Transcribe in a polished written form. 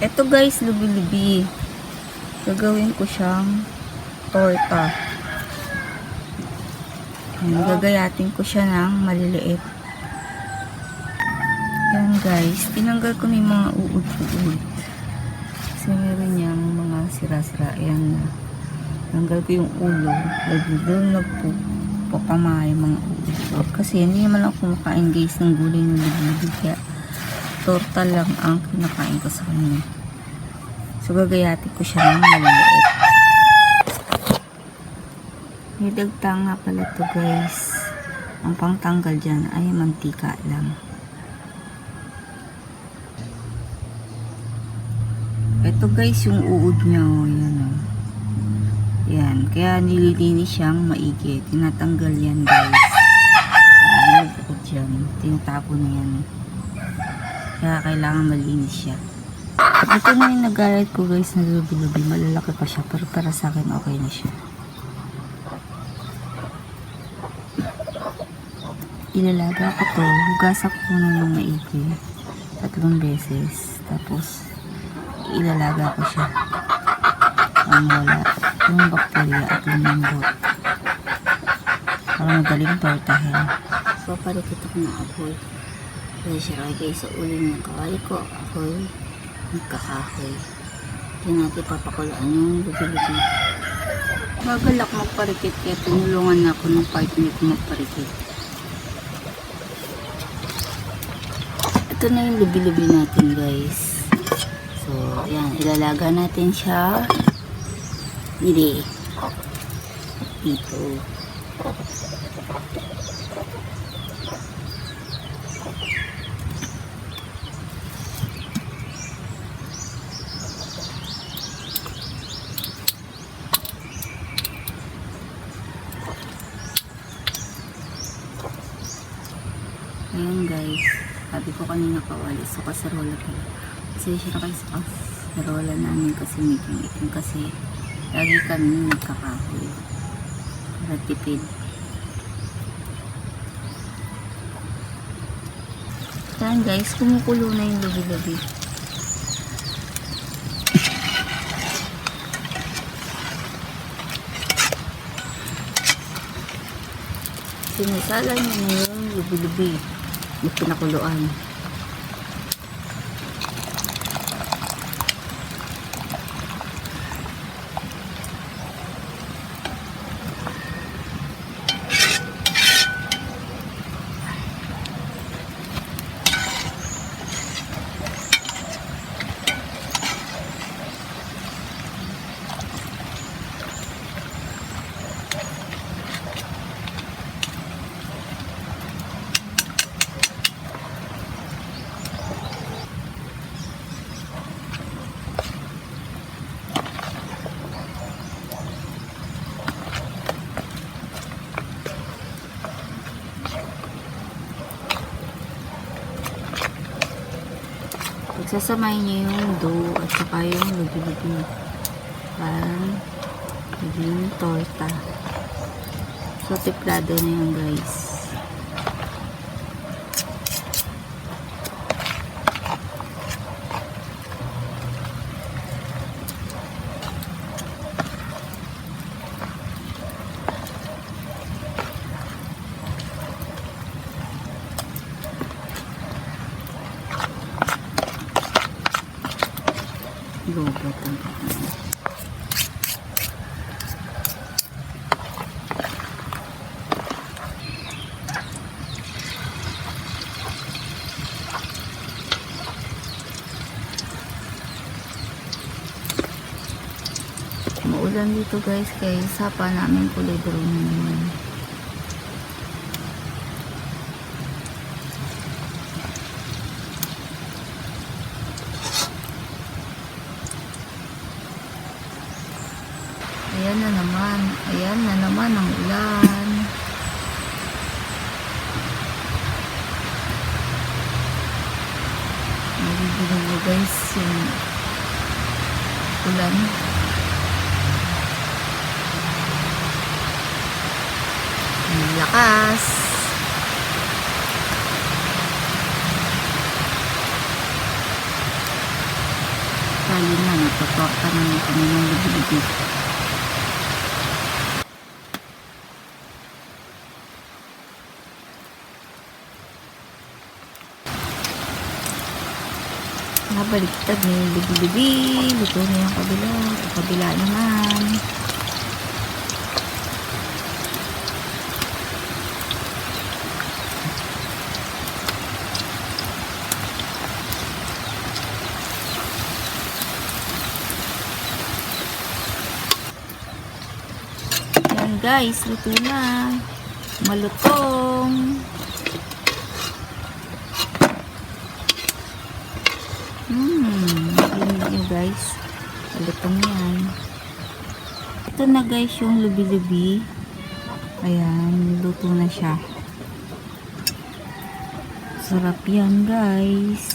Ito guys, lubi-lubi. Gagawin ko siyang torta. Ayan, gagayatin ko siya ng maliliit. Ayan guys, tinanggal ko na yung mga uod-uod. Kasi meron niyang mga sira-sira. Ayan na. Tanggal ko yung ulo. Doon nagpupapamay mga uod-uod. Kasi hindi naman ako kumakain guys ng gulay ng lubi-lubi. Kaya torta lang ang kinakain ko sa kanya. So, gagayatin ko siya ng maliliit. May dagtang nga pala to guys. Ang pangtanggal dyan ay mantika lang. Ito guys yung uod niya. Oh, yan o. Yan. Kaya nililinis siyang maigi. Tinatanggal yan guys. Ang uod dyan. Tinatapo na yan. Kaya kailangan malinis siya. Ito na yung nagalit ko guys na lubi-lubi. Malalaki pa siya. Pero para sa akin okay na siya. Ilalaga ko to. Hugasan ko muna ng maigi. 3 beses. Tapos ilalaga ko siya. Ang wala yung bakterya at lumambot. Para magaling tortahin. So, parikit ako ng apoy. Kaya siya kagay sa ulo ng kawali ko. Apoy. Nagkakahoy. Hindi natin papakulaan yung lubi-lubi. Magalak magparikit kaya tinulungan na ako ng partner ko magparikit. Ito na yung lubi-lubi natin guys. So, yan. Ilalaga natin siya. Dito. Ayan guys, sabi ko kanina kawali sa kasarola ko. Kasi siya kayo sa kasarola namin kasi medyo itim kasi lagi kami nagkakahoy para tipid. Ayan guys, kumukulo na yung lubi-lubi. Sinasala niya na yung lubi-lubi. Yung pinakuluan. Pagsasamahin niyo yung dough at saka yung lubi-lubi. Parang maging torta. So, tiplado na yan guys. Lobot ang kakain. Maulan dito guys kaya sapa namin kulay brown naman. Ayan na naman ang ulan. Nagigilin mo guys yung ulan. Ang lakas. yun na, nagtotorta na kami ng lubi-lubi. Nabaliktad na yung lubi-lubi. Luto na yung kabila. Yung kabila naman. Yan guys, luto na. Malutong. Narinig nyo guys. Malutong yan. Ito na guys yung lubi-lubi. Ayan, luto na siya. Sarap yan guys.